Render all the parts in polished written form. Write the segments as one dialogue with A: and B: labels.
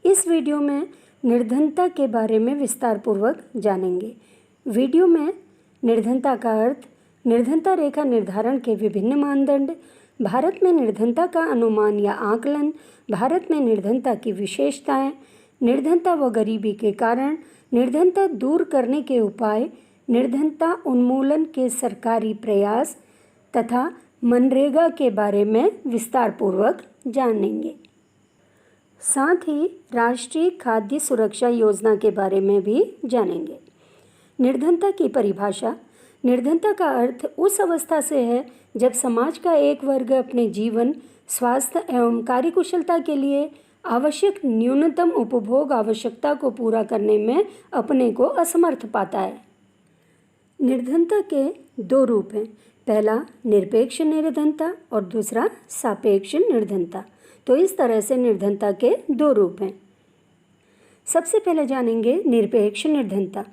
A: इस वीडियो में निर्धनता के बारे में विस्तारपूर्वक जानेंगे। वीडियो में निर्धनता का अर्थ, निर्धनता रेखा निर्धारण के विभिन्न मानदंड, भारत में निर्धनता का अनुमान या आकलन, भारत में निर्धनता की विशेषताएं, निर्धनता व गरीबी के कारण, निर्धनता दूर करने के उपाय, निर्धनता उन्मूलन के सरकारी प्रयास तथा मनरेगा के बारे में विस्तारपूर्वक जानेंगे। साथ ही राष्ट्रीय खाद्य सुरक्षा योजना के बारे में भी जानेंगे। निर्धनता की परिभाषा। निर्धनता का अर्थ उस अवस्था से है जब समाज का एक वर्ग अपने जीवन, स्वास्थ्य एवं कार्यकुशलता के लिए आवश्यक न्यूनतम उपभोग आवश्यकता को पूरा करने में अपने को असमर्थ पाता है। निर्धनता के दो रूप हैं, पहला निरपेक्ष निर्धनता और दूसरा सापेक्ष निर्धनता। तो इस तरह से निर्धनता के दो रूप हैं। सबसे पहले जानेंगे निरपेक्ष निर्धनता।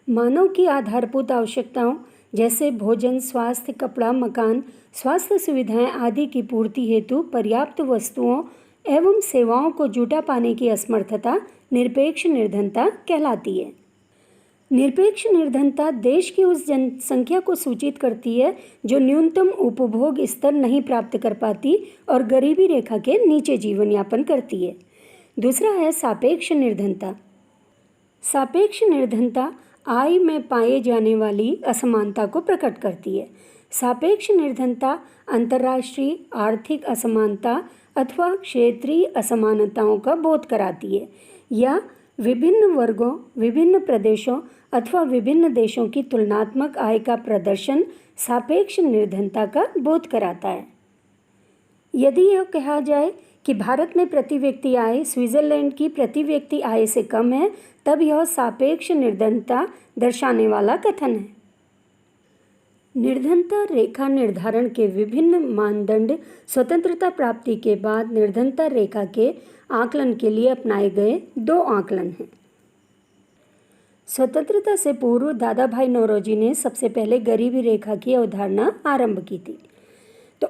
A: मानव की आधारभूत आवश्यकताओं जैसे भोजन, स्वास्थ्य, कपड़ा, मकान, स्वास्थ्य सुविधाएं आदि की पूर्ति हेतु पर्याप्त वस्तुओं एवं सेवाओं को जुटा पाने की असमर्थता निरपेक्ष निर्धनता कहलाती है। निरपेक्ष निर्धनता देश की उस जनसंख्या को सूचित करती है जो न्यूनतम उपभोग स्तर नहीं प्राप्त कर पाती और गरीबी रेखा के नीचे जीवन यापन करती है। दूसरा है सापेक्ष निर्धनता। सापेक्ष निर्धनता आय में पाए जाने वाली असमानता को प्रकट करती है। सापेक्ष निर्धनता अंतर्राष्ट्रीय आर्थिक असमानता अथवा क्षेत्रीय असमानताओं का बोध कराती है या विभिन्न वर्गों, विभिन्न प्रदेशों अथवा विभिन्न देशों की तुलनात्मक आय का प्रदर्शन सापेक्ष निर्धनता का बोध कराता है। यदि यह कहा जाए कि भारत में प्रति व्यक्ति आय स्विट्जरलैंड की प्रति व्यक्ति आय से कम है, तब यह सापेक्ष निर्धनता दर्शाने वाला कथन है। निर्धनता रेखा निर्धारण के विभिन्न मानदंड स्वतंत्रता प्राप्ति के बाद निर्धनता रेखा के आकलन के लिए अपनाए गए दो आकलन हैं। स्वतंत्रता से पूर्व दादा भाई नौरोजी ने सबसे पहले गरीबी रेखा की अवधारणा आरंभ की थी। तो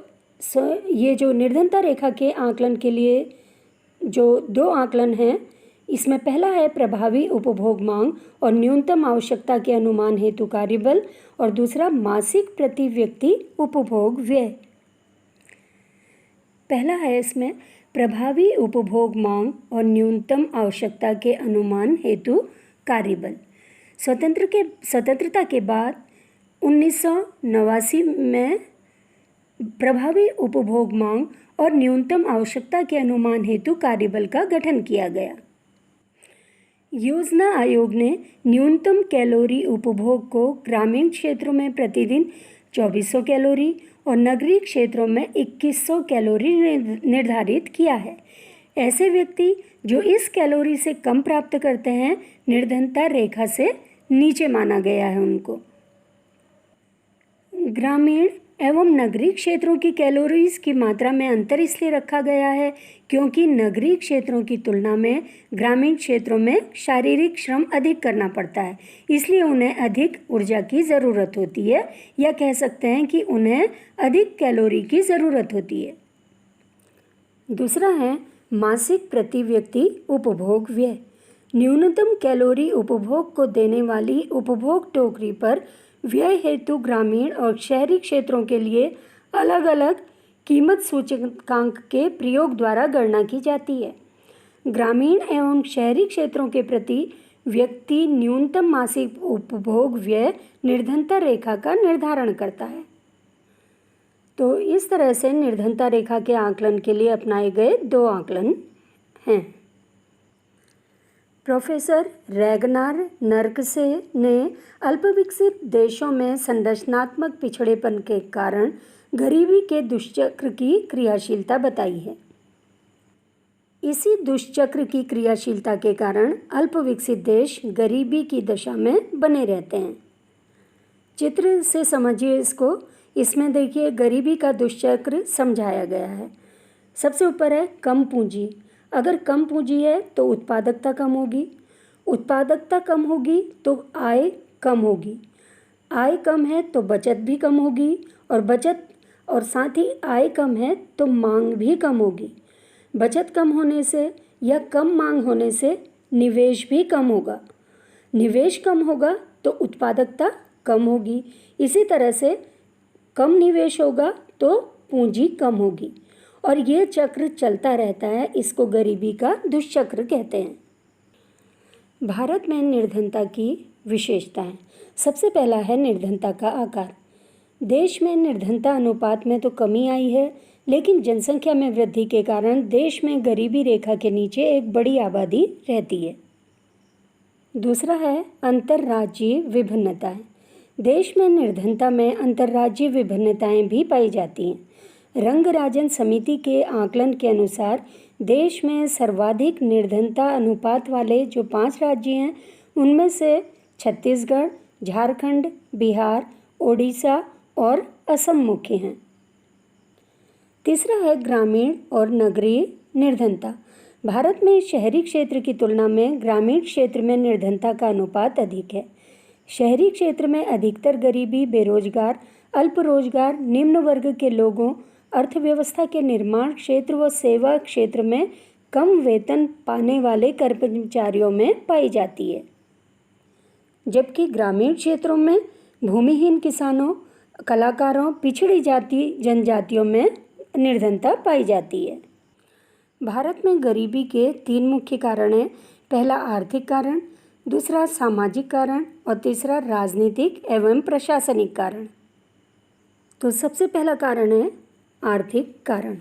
A: ये जो निर्धनता रेखा के आकलन के लिए जो दो आकलन हैं, इसमें पहला है प्रभावी उपभोग मांग और न्यूनतम आवश्यकता के अनुमान हेतु कार्यबल और दूसरा मासिक प्रति व्यक्ति उपभोग व्यय। पहला है इसमें प्रभावी उपभोग मांग और न्यूनतम आवश्यकता के अनुमान हेतु कार्यबल। स्वतंत्रता के बाद 1989 में प्रभावी उपभोग मांग और न्यूनतम आवश्यकता के अनुमान हेतु कार्यबल का गठन किया गया। योजना आयोग ने न्यूनतम कैलोरी उपभोग को ग्रामीण क्षेत्रों में प्रतिदिन 2400 कैलोरी और नगरीय क्षेत्रों में 2100 कैलोरी निर्धारित किया है। ऐसे व्यक्ति जो इस कैलोरी से कम प्राप्त करते हैं, निर्धनता रेखा से नीचे माना गया है उनको। ग्रामीण एवं नगरीय क्षेत्रों की कैलोरीज की मात्रा में अंतर इसलिए रखा गया है क्योंकि नगरीय क्षेत्रों की तुलना में ग्रामीण क्षेत्रों में शारीरिक श्रम अधिक करना पड़ता है, इसलिए उन्हें अधिक ऊर्जा की ज़रूरत होती है, या कह सकते हैं कि उन्हें अधिक कैलोरी की ज़रूरत होती है। दूसरा है मासिक प्रति व्यक्ति उपभोग व्यय। न्यूनतम कैलोरी उपभोग को देने वाली उपभोग टोकरी पर व्यय हेतु ग्रामीण और शहरी क्षेत्रों के लिए अलग अलग कीमत सूचकांक के प्रयोग द्वारा गणना की जाती है। ग्रामीण एवं शहरी क्षेत्रों के प्रति व्यक्ति न्यूनतम मासिक उपभोग व्यय निर्धनता रेखा का निर्धारण करता है। तो इस तरह से निर्धनता रेखा के आकलन के लिए अपनाए गए दो आकलन हैं। प्रोफेसर रैगनार नर्कसे ने अल्पविकसित देशों में संरचनात्मक पिछड़ेपन के कारण गरीबी के दुष्चक्र की क्रियाशीलता बताई है। इसी दुष्चक्र की क्रियाशीलता के कारण अल्पविकसित देश गरीबी की दशा में बने रहते हैं। चित्र से समझिए इसको। इसमें देखिए गरीबी का दुष्चक्र समझाया गया है। सबसे ऊपर है कम पूंजी। अगर कम पूंजी है तो उत्पादकता कम होगी, उत्पादकता कम होगी तो आय कम होगी, आय कम है तो बचत भी कम होगी, और बचत और साथ ही आय कम है तो मांग भी कम होगी। बचत कम होने से या कम मांग होने से निवेश भी कम होगा। निवेश कम होगा तो उत्पादकता कम होगी। इसी तरह से कम निवेश होगा तो पूंजी कम होगी और ये चक्र चलता रहता है। इसको गरीबी का दुष्चक्र कहते हैं। भारत में निर्धनता की विशेषताएं। सबसे पहला है निर्धनता का आकार। देश में निर्धनता अनुपात में तो कमी आई है, लेकिन जनसंख्या में वृद्धि के कारण देश में गरीबी रेखा के नीचे एक बड़ी आबादी रहती है। दूसरा है अंतर्राज्यीय विभिन्नताएं। देश में निर्धनता में अंतर्राज्यीय विभिन्नताएं भी पाई जाती हैं। रंगराजन समिति के आकलन के अनुसार देश में सर्वाधिक निर्धनता अनुपात वाले जो 5 राज्य हैं, उनमें से छत्तीसगढ़, झारखंड, बिहार, ओडिशा और असम मुख्य हैं। तीसरा है ग्रामीण और नगरीय निर्धनता। भारत में शहरी क्षेत्र की तुलना में ग्रामीण क्षेत्र में निर्धनता का अनुपात अधिक है। शहरी क्षेत्र में अधिकतर गरीबी, बेरोजगार, अल्प रोजगार, निम्न वर्ग के लोगों, अर्थव्यवस्था के निर्माण क्षेत्र व सेवा क्षेत्र में कम वेतन पाने वाले कर्मचारियों में पाई जाती है, जबकि ग्रामीण क्षेत्रों में भूमिहीन किसानों, कलाकारों, पिछड़ी जाति जनजातियों में निर्धनता पाई जाती है। भारत में गरीबी के 3 मुख्य कारण हैं। पहला आर्थिक कारण, दूसरा सामाजिक कारण और तीसरा राजनीतिक एवं प्रशासनिक कारण। तो सबसे पहला कारण है आर्थिक कारण।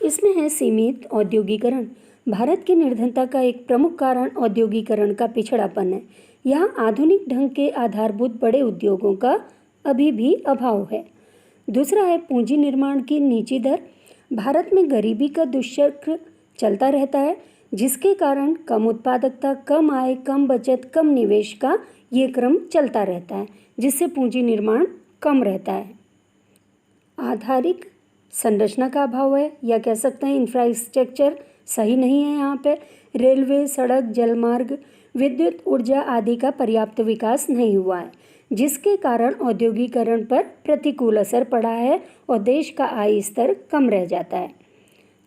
A: इसमें है सीमित औद्योगिकरण। भारत की निर्धनता का एक प्रमुख कारण औद्योगिकरण का पिछड़ापन है। यहाँ आधुनिक ढंग के आधारभूत बड़े उद्योगों का अभी भी अभाव है। दूसरा है पूंजी निर्माण की नीची दर। भारत में गरीबी का दुष्चक्र चलता रहता है, जिसके कारण कम उत्पादकता, कम आय, कम बचत, कम निवेश का ये क्रम चलता रहता है, जिससे पूंजी निर्माण कम रहता है। आधारिक संरचना का अभाव है, या कह सकते हैं इंफ्रास्ट्रक्चर सही नहीं है। यहाँ पे रेलवे, सड़क, जलमार्ग, विद्युत, ऊर्जा आदि का पर्याप्त विकास नहीं हुआ है, जिसके कारण औद्योगिकरण पर प्रतिकूल असर पड़ा है और देश का आय स्तर कम रह जाता है।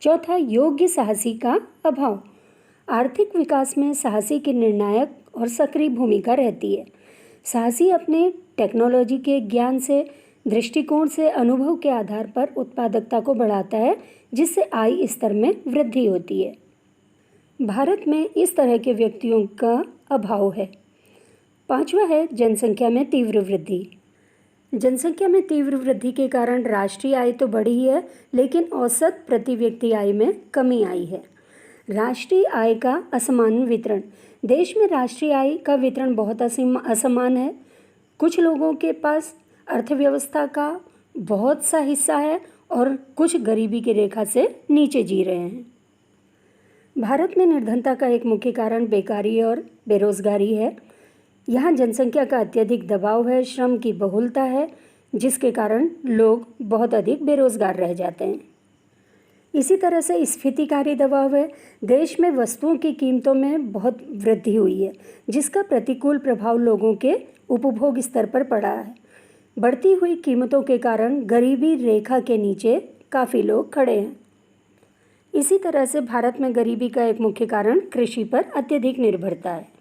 A: चौथा, योग्य साहसी का अभाव। आर्थिक विकास में साहसी की निर्णायक और सक्रिय भूमिका रहती है। साहसी अपने टेक्नोलॉजी के ज्ञान से, दृष्टिकोण से, अनुभव के आधार पर उत्पादकता को बढ़ाता है, जिससे आय स्तर में वृद्धि होती है। भारत में इस तरह के व्यक्तियों का अभाव है। पांचवा है जनसंख्या में तीव्र वृद्धि। जनसंख्या में तीव्र वृद्धि के कारण राष्ट्रीय आय तो बढ़ी है, लेकिन औसत प्रति व्यक्ति आय में कमी आई है। राष्ट्रीय आय का असमान वितरण। देश में राष्ट्रीय आय का वितरण बहुत असमान है। कुछ लोगों के पास अर्थव्यवस्था का बहुत सा हिस्सा है और कुछ गरीबी की रेखा से नीचे जी रहे हैं। भारत में निर्धनता का एक मुख्य कारण बेकारी और बेरोजगारी है। यहाँ जनसंख्या का अत्यधिक दबाव है, श्रम की बहुलता है, जिसके कारण लोग बहुत अधिक बेरोजगार रह जाते हैं। इसी तरह से स्फीतिकारी दबाव है। देश में वस्तुओं की कीमतों में बहुत वृद्धि हुई है, जिसका प्रतिकूल प्रभाव लोगों के उपभोग स्तर पर पड़ा है। बढ़ती हुई कीमतों के कारण गरीबी रेखा के नीचे काफ़ी लोग खड़े हैं। इसी तरह से भारत में गरीबी का एक मुख्य कारण कृषि पर अत्यधिक निर्भरता है।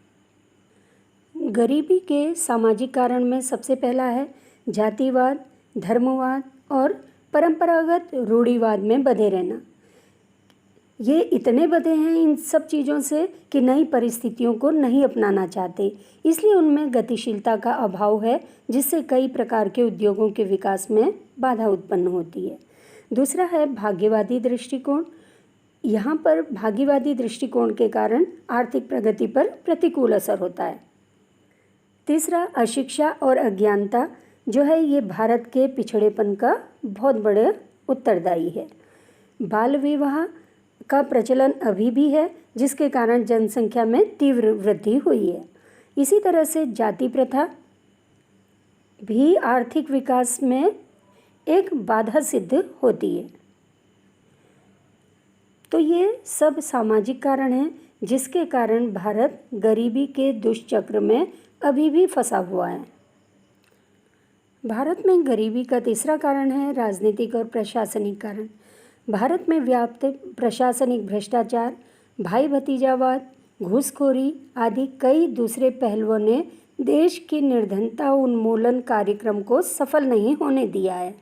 A: गरीबी के सामाजिक कारण में सबसे पहला है जातिवाद, धर्मवाद और परंपरागत रूढ़िवाद में बंधे रहना। ये इतने बंधे हैं इन सब चीज़ों से कि नई परिस्थितियों को नहीं अपनाना चाहते, इसलिए उनमें गतिशीलता का अभाव है, जिससे कई प्रकार के उद्योगों के विकास में बाधा उत्पन्न होती है। दूसरा है भाग्यवादी दृष्टिकोण। यहाँ पर भाग्यवादी दृष्टिकोण के कारण आर्थिक प्रगति पर प्रतिकूल असर होता है। तीसरा अशिक्षा और अज्ञानता जो है, ये भारत के पिछड़ेपन का बहुत बड़े उत्तरदायी है। बाल विवाह का प्रचलन अभी भी है, जिसके कारण जनसंख्या में तीव्र वृद्धि हुई है। इसी तरह से जाति प्रथा भी आर्थिक विकास में एक बाधा सिद्ध होती है। तो ये सब सामाजिक कारण हैं, जिसके कारण भारत गरीबी के दुष्चक्र में अभी भी फंसा हुआ है। भारत में गरीबी का तीसरा कारण है राजनीतिक और प्रशासनिक कारण। भारत में व्याप्त प्रशासनिक भ्रष्टाचार, भाई भतीजावाद, घूसखोरी आदि कई दूसरे पहलुओं ने देश की निर्धनता उन्मूलन कार्यक्रम को सफल नहीं होने दिया है।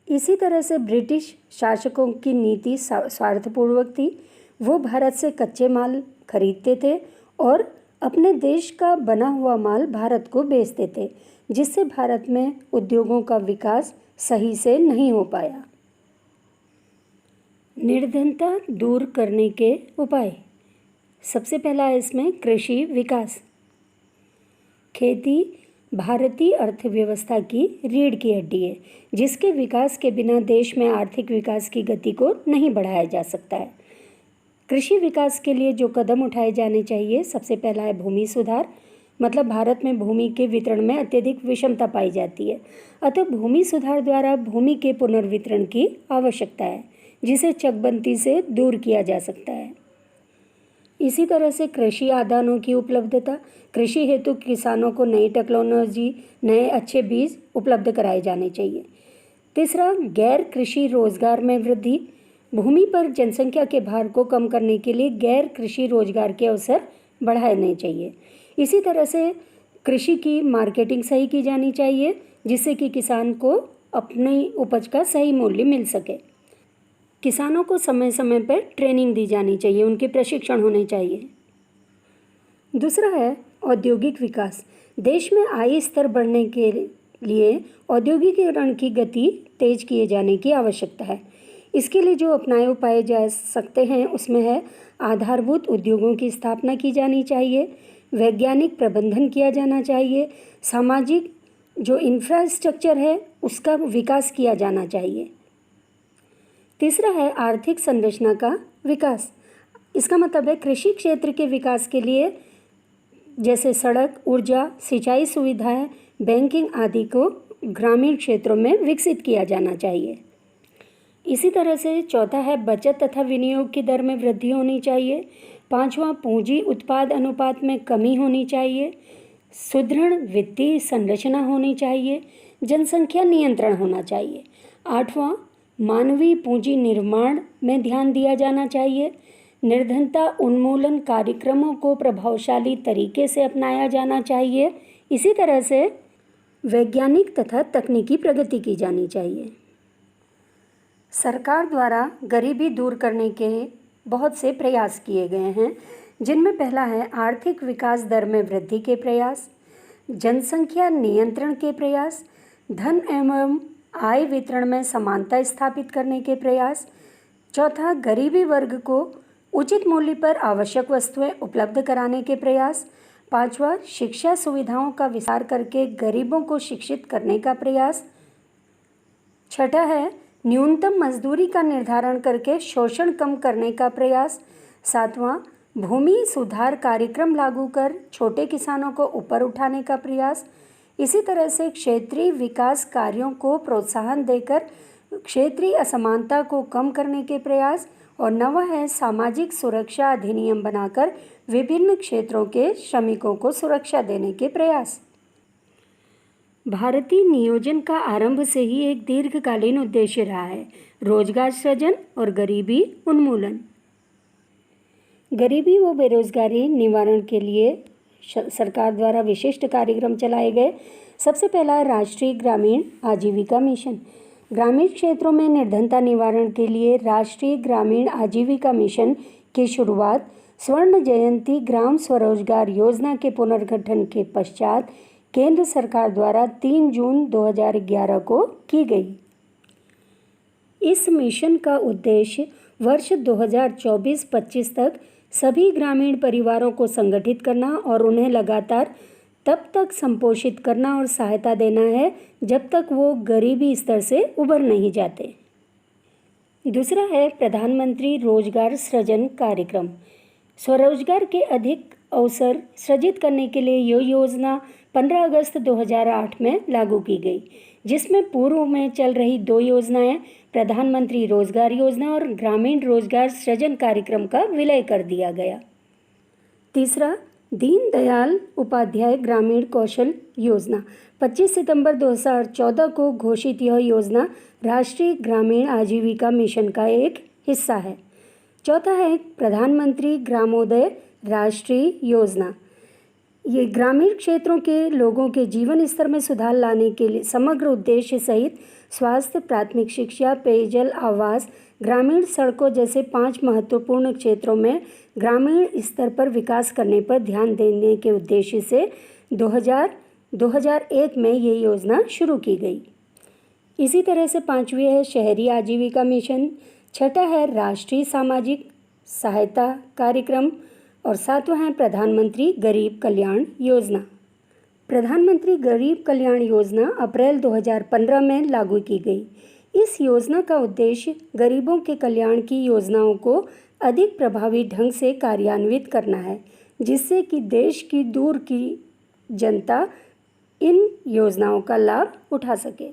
A: इसी तरह से ब्रिटिश शासकों की नीति स्वार्थपूर्वक थी। वो भारत से कच्चे माल खरीदते थे और अपने देश का बना हुआ माल भारत को बेचते थे, जिससे भारत में उद्योगों का विकास सही से नहीं हो पाया। निर्धनता दूर करने के उपाय। सबसे पहला है इसमें कृषि विकास। खेती भारतीय अर्थव्यवस्था की रीढ़ की हड्डी है, जिसके विकास के बिना देश में आर्थिक विकास की गति को नहीं बढ़ाया जा सकता है। कृषि विकास के लिए जो कदम उठाए जाने चाहिए, सबसे पहला है भूमि सुधार। मतलब भारत में भूमि के वितरण में अत्यधिक विषमता पाई जाती है, अतः भूमि सुधार द्वारा भूमि के पुनर्वितरण की आवश्यकता है, जिसे चकबंदी से दूर किया जा सकता है। इसी तरह से कृषि आदानों की उपलब्धता। कृषि हेतु किसानों को नई टेक्नोलॉजी, नए अच्छे बीज उपलब्ध कराए जाने चाहिए। तीसरा, गैर कृषि रोजगार में वृद्धि। भूमि पर जनसंख्या के भार को कम करने के लिए गैर कृषि रोजगार के अवसर बढ़ाने चाहिए। इसी तरह से कृषि की मार्केटिंग सही की जानी चाहिए, जिससे कि किसान को अपनी उपज का सही मूल्य मिल सके। किसानों को समय समय पर ट्रेनिंग दी जानी चाहिए, उनके प्रशिक्षण होने चाहिए। दूसरा है औद्योगिक विकास। देश में आय स्तर बढ़ने के लिए औद्योगिकीकरण की गति तेज किए जाने की आवश्यकता है। इसके लिए जो अपनाए उपाय जा सकते हैं उसमें है आधारभूत उद्योगों की स्थापना की जानी चाहिए, वैज्ञानिक प्रबंधन किया जाना चाहिए, सामाजिक जो इंफ्रास्ट्रक्चर है उसका विकास किया जाना चाहिए। तीसरा है आर्थिक संरचना का विकास। इसका मतलब है कृषि क्षेत्र के विकास के लिए जैसे सड़क, ऊर्जा, सिंचाई सुविधाएं, बैंकिंग आदि को ग्रामीण क्षेत्रों में विकसित किया जाना चाहिए। इसी तरह से चौथा है बचत तथा विनियोग की दर में वृद्धि होनी चाहिए। पांचवा, पूंजी उत्पाद अनुपात में कमी होनी चाहिए। सुदृढ़ वित्तीय संरचना होनी चाहिए। जनसंख्या नियंत्रण होना चाहिए। आठवां, मानवीय पूंजी निर्माण में ध्यान दिया जाना चाहिए। निर्धनता उन्मूलन कार्यक्रमों को प्रभावशाली तरीके से अपनाया जाना चाहिए। इसी तरह से वैज्ञानिक तथा तकनीकी प्रगति की जानी चाहिए। सरकार द्वारा गरीबी दूर करने के बहुत से प्रयास किए गए हैं, जिनमें पहला है आर्थिक विकास दर में वृद्धि के प्रयास, जनसंख्या नियंत्रण के प्रयास, धन एवं आय वितरण में समानता स्थापित करने के प्रयास। चौथा, गरीबी वर्ग को उचित मूल्य पर आवश्यक वस्तुएं उपलब्ध कराने के प्रयास। पांचवा, शिक्षा सुविधाओं का विस्तार करके गरीबों को शिक्षित करने का प्रयास। छठा है न्यूनतम मजदूरी का निर्धारण करके शोषण कम करने का प्रयास। सातवां, भूमि सुधार कार्यक्रम लागू कर छोटे किसानों को ऊपर उठाने का प्रयास। इसी तरह से क्षेत्रीय विकास कार्यों को प्रोत्साहन देकर क्षेत्रीय असमानता को कम करने के प्रयास। और नवा है सामाजिक सुरक्षा अधिनियम बनाकर विभिन्न क्षेत्रों के श्रमिकों को सुरक्षा देने के प्रयास। भारतीय नियोजन का आरंभ से ही एक दीर्घकालीन उद्देश्य रहा है, रोजगार सृजन और गरीबी उन्मूलन। गरीबी व बेरोजगारी निवारण के लिए सरकार द्वारा विशिष्ट कार्यक्रम चलाए गए। सबसे पहला है राष्ट्रीय ग्रामीण आजीविका मिशन। ग्रामीण क्षेत्रों में निर्धनता निवारण के लिए राष्ट्रीय ग्रामीण आजीविका मिशन की शुरुआत स्वर्ण जयंती ग्राम स्वरोजगार योजना के पुनर्गठन के पश्चात केंद्र सरकार द्वारा 3 जून 2011 को की गई। इस मिशन का उद्देश्य वर्ष 2024-25 तक सभी ग्रामीण परिवारों को संगठित करना और उन्हें लगातार तब तक संपोषित करना और सहायता देना है जब तक वो गरीबी स्तर से उबर नहीं जाते। दूसरा है प्रधानमंत्री रोजगार सृजन कार्यक्रम। स्वरोजगार के अधिक अवसर सृजित करने के लिए यह योजना 15 अगस्त 2008 में लागू की गई, जिसमें पूर्व में चल रही 2 योजनाएं प्रधानमंत्री रोजगार योजना और ग्रामीण रोजगार सृजन कार्यक्रम का विलय कर दिया गया। तीसरा, दीनदयाल उपाध्याय ग्रामीण कौशल योजना। 25 सितंबर 2014 को घोषित यह योजना राष्ट्रीय ग्रामीण आजीविका मिशन का एक हिस्सा है। चौथा है प्रधानमंत्री ग्रामोदय राष्ट्रीय योजना। ये ग्रामीण क्षेत्रों के लोगों के जीवन स्तर में सुधार लाने के लिए समग्र उद्देश्य सहित स्वास्थ्य, प्राथमिक शिक्षा, पेयजल, आवास, ग्रामीण सड़कों जैसे 5 महत्वपूर्ण क्षेत्रों में ग्रामीण स्तर पर विकास करने पर ध्यान देने के उद्देश्य से 2001 में ये योजना शुरू की गई। इसी तरह से 5वीं है शहरी आजीविका मिशन, छठा है राष्ट्रीय सामाजिक सहायता कार्यक्रम और 7वां है प्रधानमंत्री गरीब कल्याण योजना। प्रधानमंत्री गरीब कल्याण योजना अप्रैल 2015 में लागू की गई। इस योजना का उद्देश्य गरीबों के कल्याण की योजनाओं को अधिक प्रभावी ढंग से कार्यान्वित करना है, जिससे कि देश की दूर की जनता इन योजनाओं का लाभ उठा सके।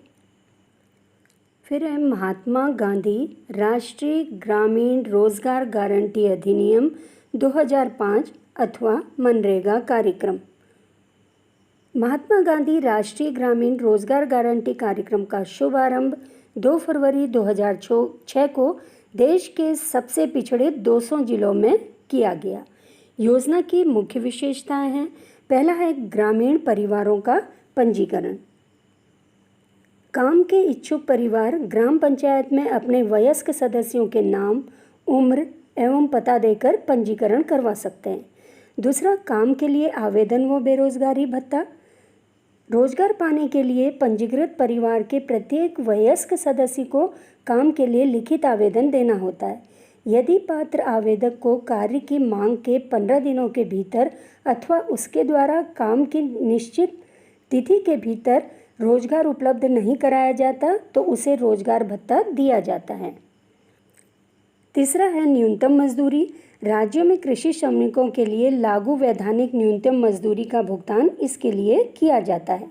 A: फिर है महात्मा गांधी राष्ट्रीय ग्रामीण रोजगार गारंटी अधिनियम 2005 अथवा मनरेगा कार्यक्रम। महात्मा गांधी राष्ट्रीय ग्रामीण रोजगार गारंटी कार्यक्रम का शुभारंभ 2 फरवरी 2006 को देश के सबसे पिछड़े 200 जिलों में किया गया। योजना की मुख्य विशेषताएं हैं। पहला है ग्रामीण परिवारों का पंजीकरण। काम के इच्छुक परिवार ग्राम पंचायत में अपने वयस्क सदस्यों के नाम, उम्र एवं पता देकर पंजीकरण करवा सकते हैं। दूसरा, काम के लिए आवेदन व बेरोजगारी भत्ता। रोजगार पाने के लिए पंजीकृत परिवार के प्रत्येक वयस्क सदस्य को काम के लिए लिखित आवेदन देना होता है। यदि पात्र आवेदक को कार्य की मांग के 15 दिनों के भीतर अथवा उसके द्वारा काम की निश्चित तिथि के भीतर रोजगार उपलब्ध नहीं कराया जाता तो उसे रोजगार भत्ता दिया जाता है। तीसरा है न्यूनतम मजदूरी। राज्यों में कृषि श्रमिकों के लिए लागू वैधानिक न्यूनतम मजदूरी का भुगतान इसके लिए किया जाता है।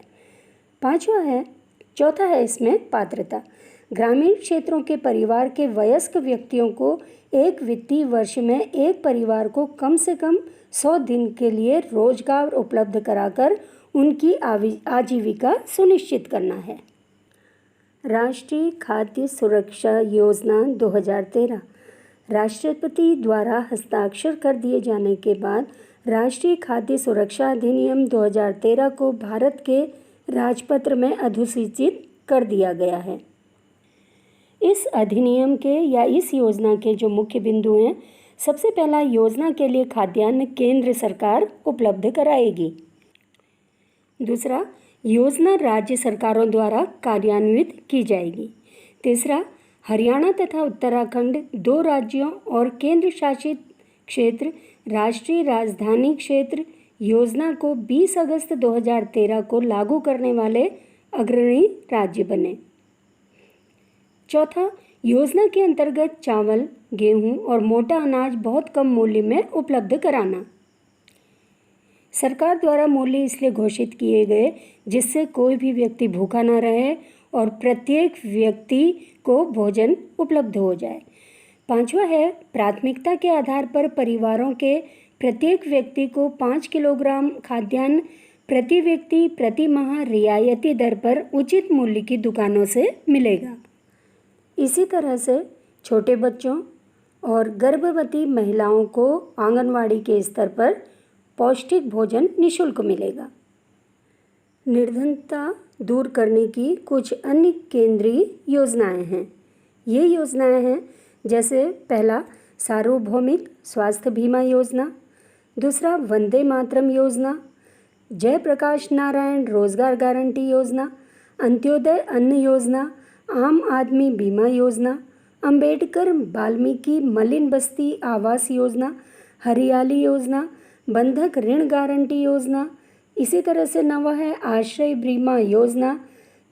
A: चौथा है इसमें पात्रता। ग्रामीण क्षेत्रों के परिवार के वयस्क व्यक्तियों को एक वित्तीय वर्ष में एक परिवार को कम से कम 100 दिन के लिए रोजगार उपलब्ध कराकर उनकी आजीविका सुनिश्चित करना है। राष्ट्रीय खाद्य सुरक्षा योजना 2013 राष्ट्रपति द्वारा हस्ताक्षर कर दिए जाने के बाद राष्ट्रीय खाद्य सुरक्षा अधिनियम 2013 को भारत के राजपत्र में अधिसूचित कर दिया गया है। इस अधिनियम के या इस योजना के जो मुख्य बिंदु हैं, सबसे पहला, योजना के लिए खाद्यान्न केंद्र सरकार उपलब्ध कराएगी। दूसरा, योजना राज्य सरकारों द्वारा कार्यान्वित की जाएगी। तीसरा, हरियाणा तथा उत्तराखंड 2 राज्यों और केंद्र शासित क्षेत्र राष्ट्रीय राजधानी क्षेत्र योजना को 20 अगस्त 2013 को लागू करने वाले अग्रणी राज्य बने। चौथा, योजना के अंतर्गत चावल, गेहूं और मोटा अनाज बहुत कम मूल्य में उपलब्ध कराना। सरकार द्वारा मूल्य इसलिए घोषित किए गए जिससे कोई भी व्यक्ति भूखा न रहे और प्रत्येक व्यक्ति को भोजन उपलब्ध हो जाए। 5वां है प्राथमिकता के आधार पर परिवारों के प्रत्येक व्यक्ति को 5 किलोग्राम खाद्यान्न प्रति व्यक्ति प्रति माह रियायती दर पर उचित मूल्य की दुकानों से मिलेगा। इसी तरह से छोटे बच्चों और गर्भवती महिलाओं को आंगनवाड़ी के स्तर पर पौष्टिक भोजन निःशुल्क मिलेगा। निर्धनता दूर करने की कुछ अन्य केंद्रीय योजनाएं हैं। ये योजनाएं हैं जैसे पहला, सार्वभौमिक स्वास्थ्य बीमा योजना। दूसरा, वंदे मातरम योजना, जयप्रकाश नारायण रोजगार गारंटी योजना, अंत्योदय अन्न योजना, आम आदमी बीमा योजना, अंबेडकर वाल्मीकि मलिन बस्ती आवास योजना, हरियाली योजना, बंधक ऋण गारंटी योजना। इसी तरह से 9वां है आश्रय बीमा योजना,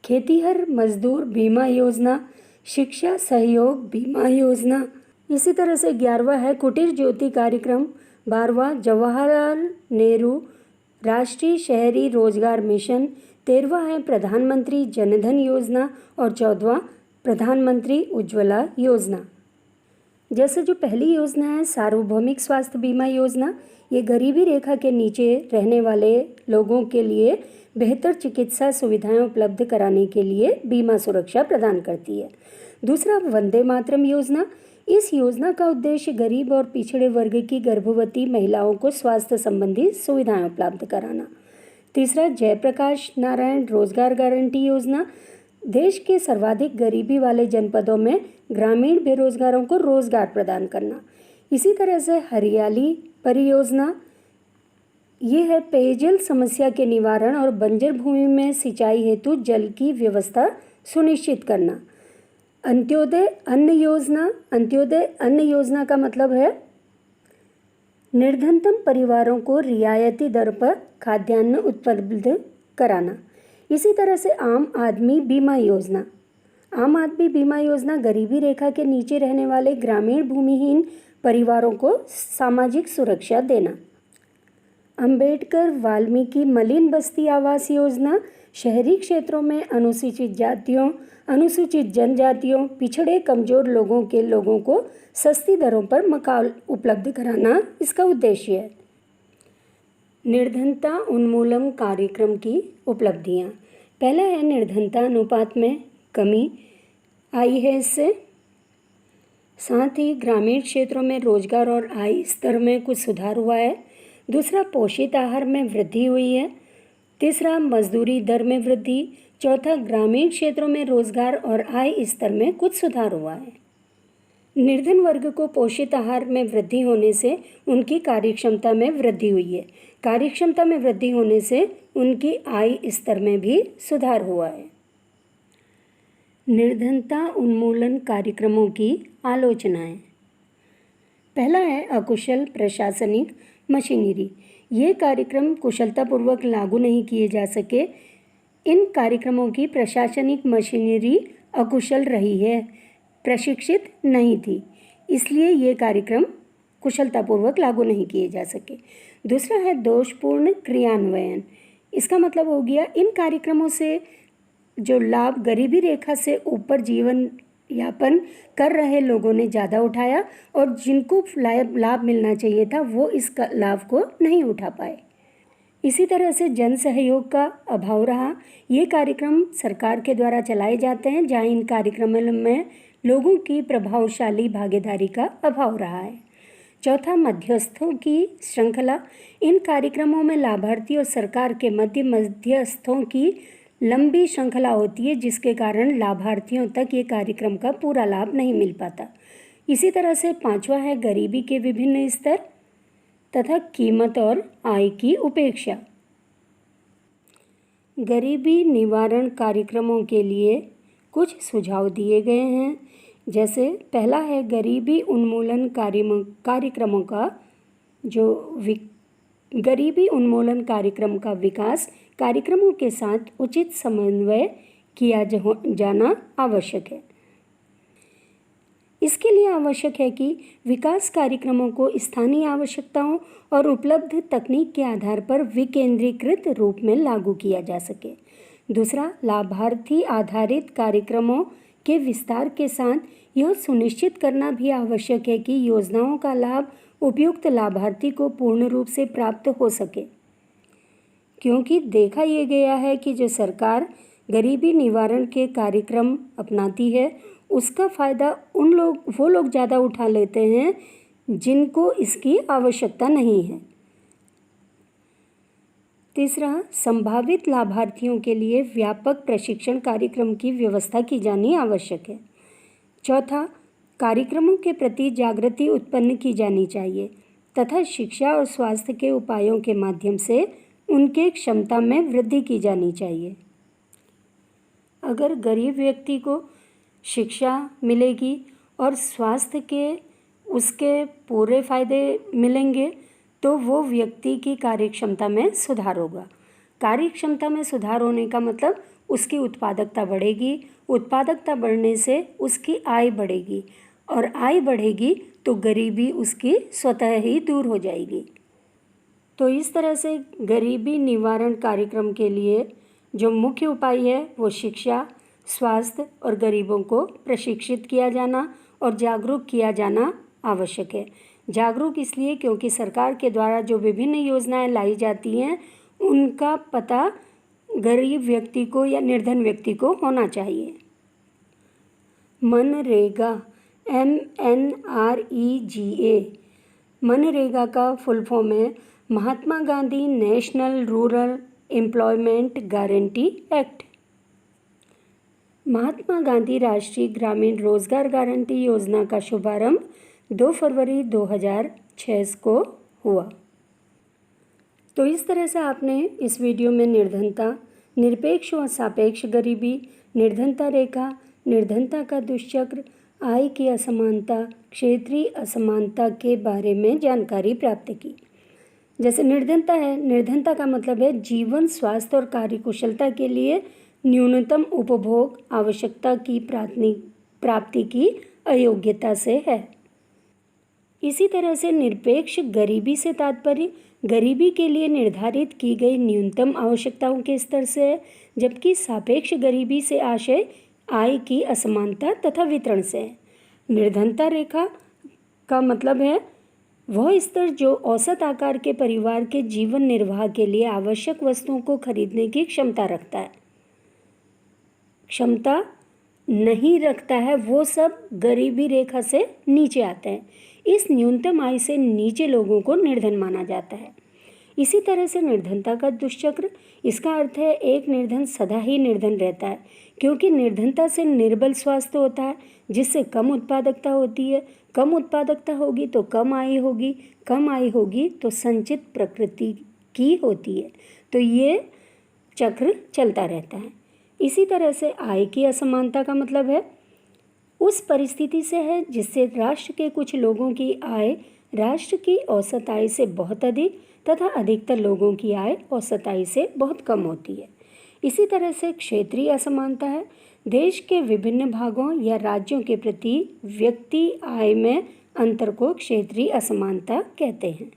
A: खेतीहर मजदूर बीमा योजना, शिक्षा सहयोग बीमा योजना। इसी तरह से 11वां है कुटीर ज्योति कार्यक्रम, 12वां जवाहरलाल नेहरू राष्ट्रीय शहरी रोजगार मिशन, 13वां है प्रधानमंत्री जनधन योजना और 14वां प्रधानमंत्री उज्ज्वला योजना। जैसे जो पहली योजना है सार्वभौमिक स्वास्थ्य बीमा योजना, ये गरीबी रेखा के नीचे रहने वाले लोगों के लिए बेहतर चिकित्सा सुविधाएं उपलब्ध कराने के लिए बीमा सुरक्षा प्रदान करती है। दूसरा, वंदे मातरम योजना, इस योजना का उद्देश्य गरीब और पिछड़े वर्ग की गर्भवती महिलाओं को स्वास्थ्य संबंधी सुविधाएं उपलब्ध कराना। तीसरा, जयप्रकाश नारायण रोजगार गारंटी योजना। देश के सर्वाधिक गरीबी वाले जनपदों में ग्रामीण बेरोजगारों को रोजगार प्रदान करना। इसी तरह से हरियाली परियोजना, ये है पेयजल समस्या के निवारण और बंजर भूमि में सिंचाई हेतु जल की व्यवस्था सुनिश्चित करना। अंत्योदय अन्न योजना। अंत्योदय अन्न योजना का मतलब है निर्धनतम परिवारों को रियायती दर पर खाद्यान्न उपलब्ध कराना। इसी तरह से आम आदमी बीमा योजना। आम आदमी बीमा योजना गरीबी रेखा के नीचे रहने वाले ग्रामीण भूमिहीन परिवारों को सामाजिक सुरक्षा देना। अंबेडकर वाल्मीकि मलिन बस्ती आवास योजना। शहरी क्षेत्रों में अनुसूचित जातियों, अनुसूचित जनजातियों, पिछड़े कमजोर लोगों को सस्ती दरों पर मकान उपलब्ध कराना इसका उद्देश्य है। निर्धनता उन्मूलन कार्यक्रम की उपलब्धियां। पहला है निर्धनता अनुपात में कमी आई है इससे, साथ ही ग्रामीण क्षेत्रों में रोजगार और आय स्तर में कुछ सुधार हुआ है। दूसरा, पोषित आहार में वृद्धि हुई है। तीसरा, मजदूरी दर में वृद्धि। चौथा, ग्रामीण क्षेत्रों में रोजगार और आय स्तर में कुछ सुधार हुआ है। निर्धन वर्ग को पोषित आहार में वृद्धि होने से उनकी कार्यक्षमता में वृद्धि हुई है। कार्यक्षमता में वृद्धि होने से उनकी आय स्तर में भी सुधार हुआ है। निर्धनता उन्मूलन कार्यक्रमों की आलोचनाएं। पहला है अकुशल प्रशासनिक मशीनरी। ये कार्यक्रम कुशलतापूर्वक लागू नहीं किए जा सके। इन कार्यक्रमों की प्रशासनिक मशीनरी अकुशल रही है, प्रशिक्षित नहीं थी, इसलिए ये कार्यक्रम कुशलतापूर्वक लागू नहीं किए जा सके। दूसरा है दोषपूर्ण क्रियान्वयन। इसका मतलब हो गया इन कार्यक्रमों से जो लाभ गरीबी रेखा से ऊपर जीवन यापन कर रहे लोगों ने ज़्यादा उठाया और जिनको लाभ मिलना चाहिए था वो इस लाभ को नहीं उठा पाए। इसी तरह से जन सहयोग का अभाव रहा। ये कार्यक्रम सरकार के द्वारा चलाए जाते हैं जहाँ इन कार्यक्रमों में लोगों की प्रभावशाली भागीदारी का अभाव रहा है। चौथा, मध्यस्थों की श्रृंखला। इन कार्यक्रमों में लाभार्थी और सरकार के मध्य मध्यस्थों की लंबी श्रृंखला होती है, जिसके कारण लाभार्थियों तक ये कार्यक्रम का पूरा लाभ नहीं मिल पाता। इसी तरह से पांचवा है गरीबी के विभिन्न स्तर तथा कीमत और आय की उपेक्षा। गरीबी निवारण कार्यक्रमों के लिए कुछ सुझाव दिए गए हैं, जैसे पहला है गरीबी उन्मूलन कार्यक्रमों का गरीबी उन्मूलन कार्यक्रम का विकास कार्यक्रमों के साथ उचित समन्वय किया जाना आवश्यक है। इसके लिए आवश्यक है कि विकास कार्यक्रमों को स्थानीय आवश्यकताओं और उपलब्ध तकनीक के आधार पर विकेंद्रीकृत रूप में लागू किया जा सके। दूसरा, लाभार्थी आधारित कार्यक्रमों के विस्तार के साथ यह सुनिश्चित करना भी आवश्यक है कि योजनाओं का लाभ उपयुक्त लाभार्थी को पूर्ण रूप से प्राप्त हो सके, क्योंकि देखा यह गया है कि जो सरकार गरीबी निवारण के कार्यक्रम अपनाती है उसका फ़ायदा वो लोग ज़्यादा उठा लेते हैं जिनको इसकी आवश्यकता नहीं है। तीसरा, संभावित लाभार्थियों के लिए व्यापक प्रशिक्षण कार्यक्रम की व्यवस्था की जानी आवश्यक है। चौथा, कार्यक्रमों के प्रति जागृति उत्पन्न की जानी चाहिए तथा शिक्षा और स्वास्थ्य के उपायों के माध्यम से उनके क्षमता में वृद्धि की जानी चाहिए। अगर गरीब व्यक्ति को शिक्षा मिलेगी और स्वास्थ्य के उसके पूरे फायदे मिलेंगे तो वो व्यक्ति की कार्यक्षमता में सुधार होगा। कार्यक्षमता में सुधार होने का मतलब उसकी उत्पादकता बढ़ेगी, उत्पादकता बढ़ने से उसकी आय बढ़ेगी और आय बढ़ेगी तो गरीबी उसकी स्वतः ही दूर हो जाएगी। तो इस तरह से गरीबी निवारण कार्यक्रम के लिए जो मुख्य उपाय है वो शिक्षा, स्वास्थ्य और गरीबों को प्रशिक्षित किया जाना और जागरूक किया जाना आवश्यक है। जागरूक इसलिए क्योंकि सरकार के द्वारा जो विभिन्न योजनाएं लाई जाती हैं उनका पता गरीब व्यक्ति को या निर्धन व्यक्ति को होना चाहिए। मनरेगा MNREGA। मनरेगा का फुल फॉर्म है Mahatma Gandhi national rural employment guarantee act. Mahatma Gandhi राष्ट्रीय ग्रामीण रोजगार गारंटी योजना का शुभारंभ 2 फरवरी 2006 को हुआ। तो इस तरह से आपने इस वीडियो में निर्धनता, निरपेक्ष व सापेक्ष गरीबी, निर्धनता रेखा, निर्धनता का दुष्चक्र, आय की असमानता, क्षेत्रीय असमानता के बारे में जानकारी प्राप्त की। जैसे निर्धनता है, निर्धनता का मतलब है जीवन, स्वास्थ्य और कार्यकुशलता के लिए न्यूनतम उपभोग आवश्यकता की प्राप्ति की अयोग्यता से है। इसी तरह से निरपेक्ष गरीबी से तात्पर्य गरीबी के लिए निर्धारित की गई न्यूनतम आवश्यकताओं के स्तर से है, जबकि सापेक्ष गरीबी से आशय आय की असमानता तथा वितरण से है। निर्धनता रेखा का मतलब है वह स्तर जो औसत आकार के परिवार के जीवन निर्वाह के लिए आवश्यक वस्तुओं को खरीदने की क्षमता रखता है। क्षमता नहीं रखता है वो सब गरीबी रेखा से नीचे आते हैं। इस न्यूनतम आय से नीचे लोगों को निर्धन माना जाता है। इसी तरह से निर्धनता का दुष्चक्र, इसका अर्थ है एक निर्धन सदा ही निर्धन रहता है, क्योंकि निर्धनता से निर्बल स्वास्थ्य होता है, जिससे कम उत्पादकता होती है। कम उत्पादकता होगी तो कम आय होगी, कम आय होगी तो संचित प्रकृति की होती है। तो ये चक्र चलता रहता है। इसी तरह से आय की असमानता का मतलब है उस परिस्थिति से है जिससे राष्ट्र के कुछ लोगों की आय राष्ट्र की औसत आय से बहुत अधिक तथा अधिकतर लोगों की आय औसत आय से बहुत कम होती है। इसी तरह से क्षेत्रीय असमानता है देश के विभिन्न भागों या राज्यों के प्रति व्यक्ति आय में अंतर को क्षेत्रीय असमानता कहते हैं।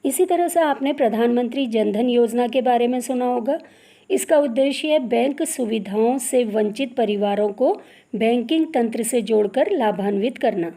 A: इसी तरह से आपने प्रधानमंत्री जनधन योजना के बारे में सुना होगा। इसका उद्देश्य है बैंक सुविधाओं से वंचित परिवारों को बैंकिंग तंत्र से जोड़कर लाभान्वित करना।